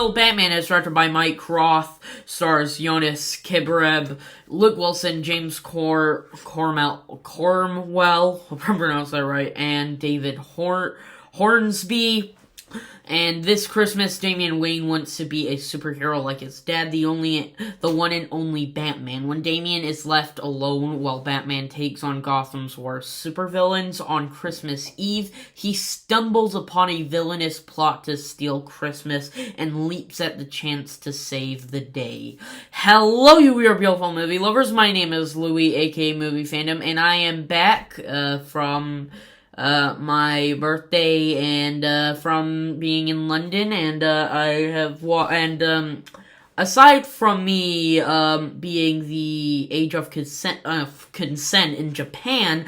Little Batman is directed by Mike Roth, stars Jonas Kibreb, Luke Wilson, James Cornwell, if I pronounced that right, and David Hornsby. And this Christmas, Damian Wayne wants to be a superhero like his dad, the one and only Batman. When Damian is left alone while Batman takes on Gotham's worst supervillains on Christmas Eve, he stumbles upon a villainous plot to steal Christmas and leaps at the chance to save the day. Hello, you weird, beautiful movie lovers. My name is Louie, aka Movie Fandom, and I am back from my birthday and from being in London, and aside from me being the age of consent in Japan,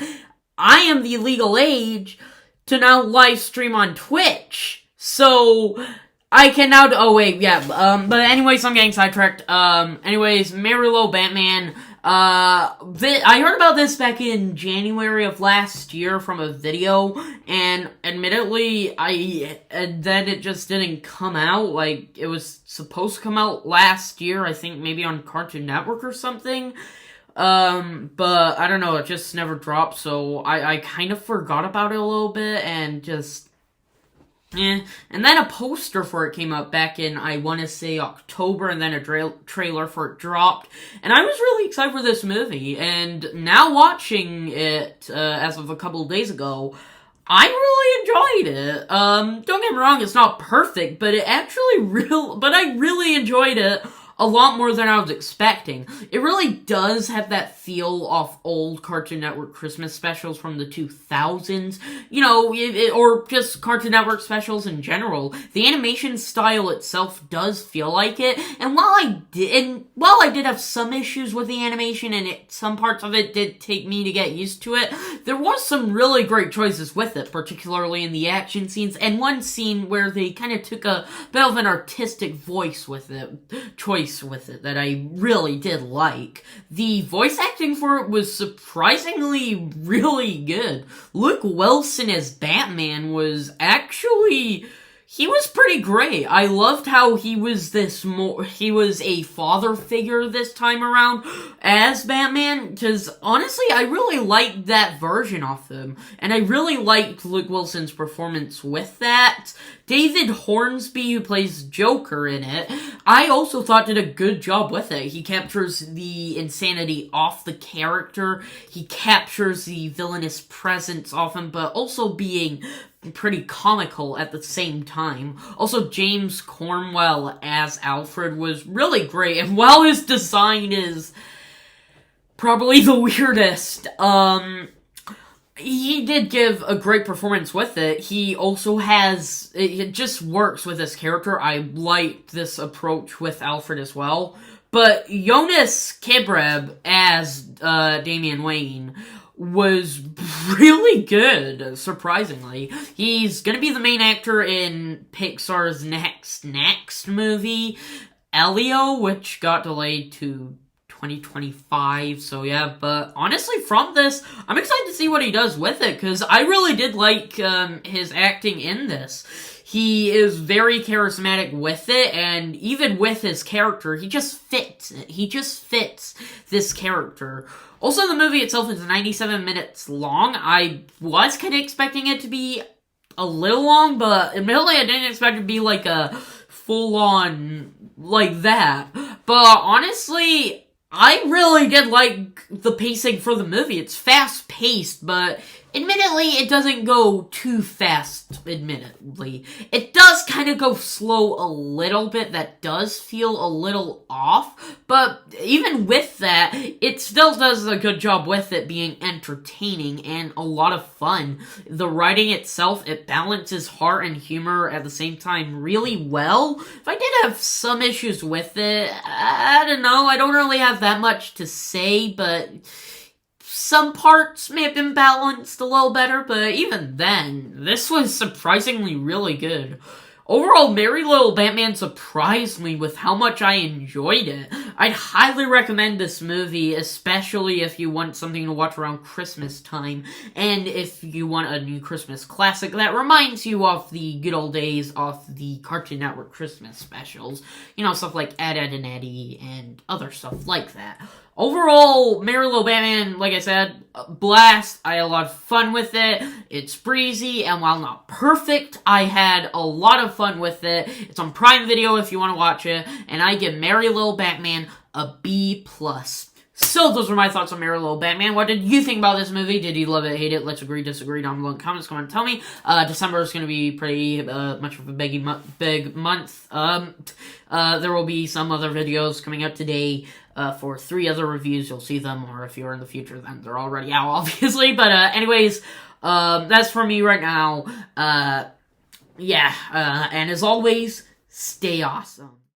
I am the legal age to now live stream on Twitch. So I can now but anyways, I'm getting sidetracked. Merry Little Batman. I heard about this back in January of last year from a video, and admittedly, then it just didn't come out. Like, it was supposed to come out last year, I think maybe on Cartoon Network or something. But I don't know, it just never dropped, so I kind of forgot about it a little bit, and just and then a poster for it came out back in, I want to say, October, and then a trailer for it dropped, and I was really excited for this movie, and now watching it, as of a couple of days ago, I really enjoyed it. Don't get me wrong, it's not perfect, but I really enjoyed it a lot more than I was expecting. It really does have that feel of old Cartoon Network Christmas specials from the 2000s, or just Cartoon Network specials in general. The animation style itself does feel like it, and while I did have some issues with the animation, and some parts of it did take me to get used to it, there was some really great choices with it, particularly in the action scenes, and one scene where they kind of took a bit of an artistic choice with it that I really did like. The voice acting for it was surprisingly really good. Luke Wilson as Batman was he was pretty great. I loved how he was a father figure this time around as Batman, because honestly, I really liked that version of him, and I really liked Luke Wilson's performance with that. David Hornsby, who plays Joker in it, I also thought did a good job with it. He captures the insanity off the character, he captures the villainous presence of him, but also being pretty comical at the same time. Also, James Cornwell as Alfred was really great, and while his design is probably the weirdest, he did give a great performance with it. He also it just works with his character. I liked this approach with Alfred as well. But Jonas Kibreb as Damian Wayne was really good, surprisingly. He's gonna be the main actor in Pixar's next movie, Elio, which got delayed to 2025, so yeah, but honestly, from this, I'm excited to see what he does with it, because I really did like his acting in this. He is very charismatic with it, and even with his character, he just fits this character. Also, the movie itself is 97 minutes long. I was kind of expecting it to be a little long, but admittedly, I didn't expect it to be like a full-on like that. But honestly, I really did like the pacing for the movie. It's fast-paced, but admittedly, it doesn't go too fast, admittedly. It does kind of go slow a little bit. That does feel a little off, but even with that, it still does a good job with it being entertaining and a lot of fun. The writing itself, it balances heart and humor at the same time really well. If I did have some issues with it, I don't know, I don't really have that much to say, but some parts may have been balanced a little better, but even then, this was surprisingly really good. Overall, Merry Little Batman surprised me with how much I enjoyed it. I'd highly recommend this movie, especially if you want something to watch around Christmas time, and if you want a new Christmas classic that reminds you of the good old days of the Cartoon Network Christmas specials. You know, stuff like Ed, Edd n Eddy, and other stuff like that. Overall, Merry Little Batman, like I said, blast. I had a lot of fun with it. It's breezy, and while not perfect, I had a lot of fun with it. It's on Prime Video if you want to watch it, and I give Merry Little Batman a B+. So, those were my thoughts on Merry Little Batman. What did you think about this movie? Did you love it, hate it? Let's agree, disagree down below in the comments. Come on, tell me. December is going to be pretty much of a big month. There will be some other videos coming up today for 3 other reviews. You'll see them, or if you're in the future, then they're already out, obviously. But anyways, that's for me right now. And as always, stay awesome.